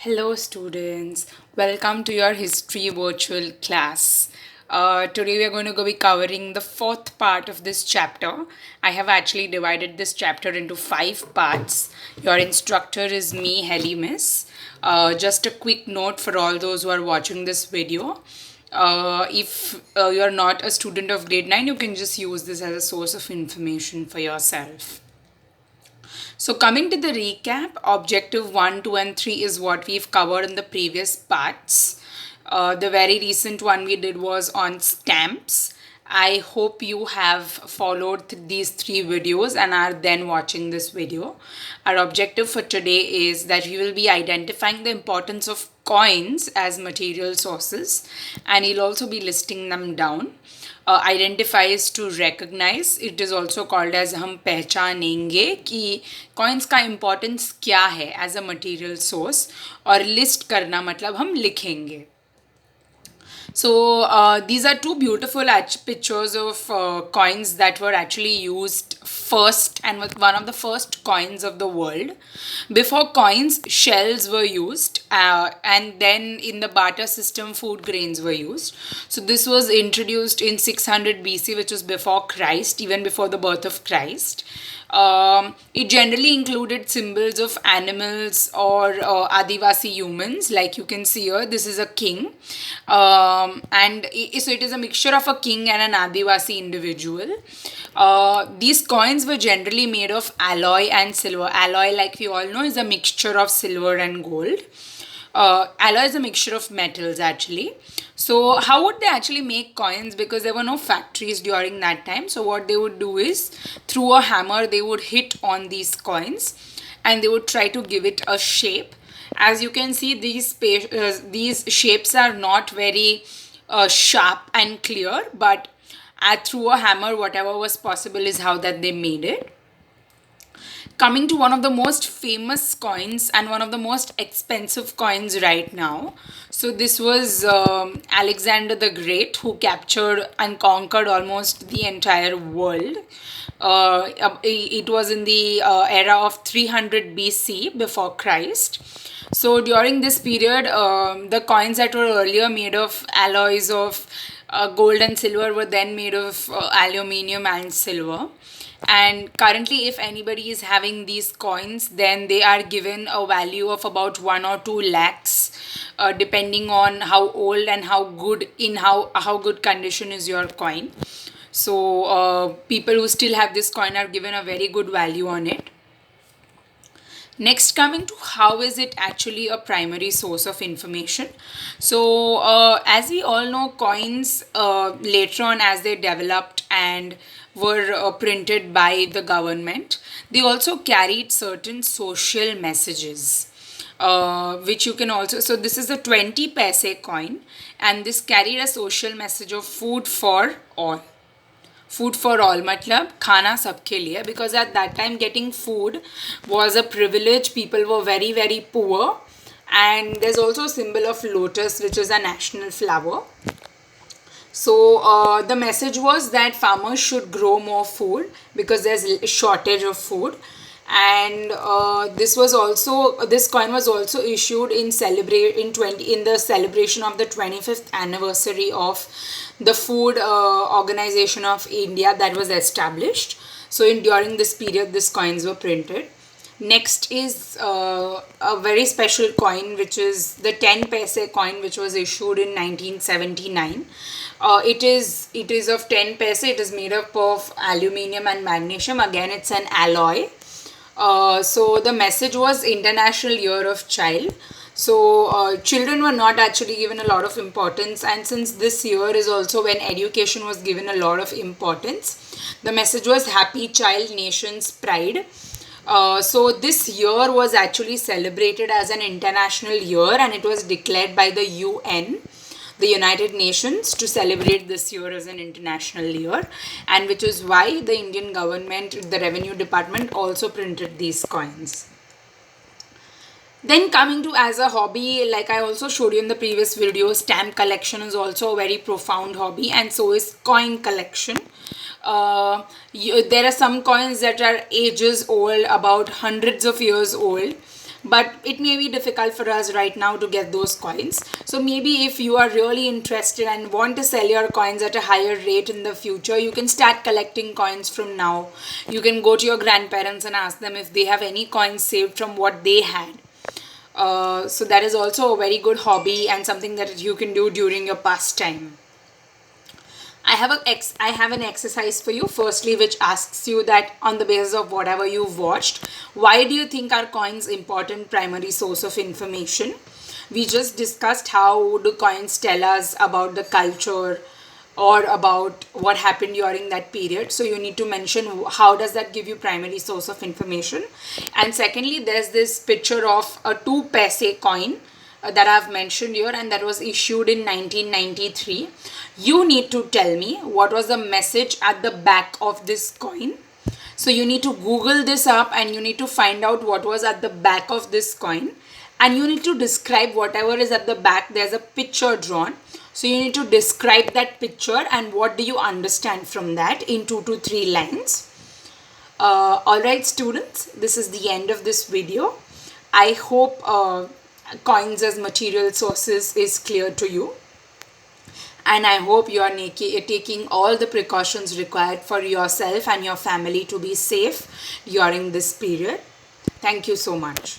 Hello, students. Welcome to your history virtual class. Today we are going to be covering the fourth part of this chapter. I have actually divided this chapter into 5 parts. Your instructor is me, Helly Miss. Just a quick note for all those who are watching this video. If you're not a student of grade 9, you can just use this as a source of information for yourself. So coming to the recap, objective 1, 2 and 3 is what we've covered in the previous parts. The very recent one we did was on stamps. I hope you have followed these 3 videos and are then watching this video. Our objective for today is that we will be identifying the importance of coins as material sources, and he'll also be listing them down. Identifies to recognize, it is also called as हम पहचानेंगे कि coins का importance क्या है as a material source, और list करना मतलब हम लिखेंगे. So these are two beautiful pictures of coins that were actually used first and was one of the first coins of the world. Before coins, shells were used, and then in the barter system, food grains were used. So this was introduced in 600 BC, which was before Christ, even before the birth of Christ. It generally included symbols of animals or Adivasi humans, like you can see here. This is a king, so it is a mixture of a king and an Adivasi individual. These coins were generally made of alloy and silver. Alloy, like we all know, is a mixture of silver and gold. Alloy is a mixture of metals actually. So how would they actually make coins? Because there were no factories during that time. So what they would do is, through a hammer, they would hit on these coins and they would try to give it a shape. As you can see, these shapes are not very sharp and clear, but through a hammer, whatever was possible is how that they made it. Coming to one of the most famous coins and one of the most expensive coins right now. So this was Alexander the Great, who captured and conquered almost the entire world. It was in the era of 300 BC, before Christ. So during this period, the coins that were earlier made of alloys of gold and silver were then made of aluminium and silver. And currently, if anybody is having these coins, then they are given a value of about 1 or 2 lakhs, depending on how old and how good condition is your coin. So people who still have this coin are given a very good value on it. Next, coming to how is it actually a primary source of information. So as we all know, coins later on, as they developed and were printed by the government, they also carried certain social messages, which you can also, so this is a 20 paise coin, and this carried a social message of food for all. Food for all matlab khana sabke liye, because at that time getting food was a privilege. People were very, very poor. And there's also a symbol of lotus, which is a national flower. So the message was that farmers should grow more food because there's a shortage of food. And this coin was also issued in the celebration of the 25th anniversary of the Food Organization of India that was established. So during this period, these coins were printed. Next is a very special coin, which is the 10 paise coin, which was issued in 1979. It is of 10 paise. It is made up of aluminium and magnesium. Again, it's an alloy. So the message was International Year of Child. So children were not actually given a lot of importance, and since this year is also when education was given a lot of importance, the message was Happy Child, Nation's Pride. So this year was actually celebrated as an international year, and it was declared by the UN, the United Nations, to celebrate this year as an international year, and which is why the Indian government, the Revenue Department, also printed these coins. Then coming to as a hobby, like I also showed you in the previous video, stamp collection is also a very profound hobby, and so is coin collection. There are some coins that are ages old, about hundreds of years old, but it may be difficult for us right now to get those coins. So maybe if you are really interested and want to sell your coins at a higher rate in the future, you can start collecting coins from now. You can go to your grandparents and ask them if they have any coins saved from what they had. So that is also a very good hobby and something that you can do during your pastime. I have an exercise for you, firstly, which asks you that on the basis of whatever you've watched, why do you think are coins important primary source of information? We just discussed how do coins tell us about the culture or about what happened during that period. So you need to mention how does that give you primary source of information. And secondly, there's this picture of a 2 paise coin that I've mentioned here, and that was issued in 1993. You need to tell me what was the message at the back of this coin. So you need to Google this up and you need to find out what was at the back of this coin, and you need to describe whatever is at the back. There's a picture drawn, so you need to describe that picture and what do you understand from that in 2 to 3 lines. Alright students, this is the end of this video. I hope coins as material sources is clear to you, and I hope you are taking all the precautions required for yourself and your family to be safe during this period. Thank you so much.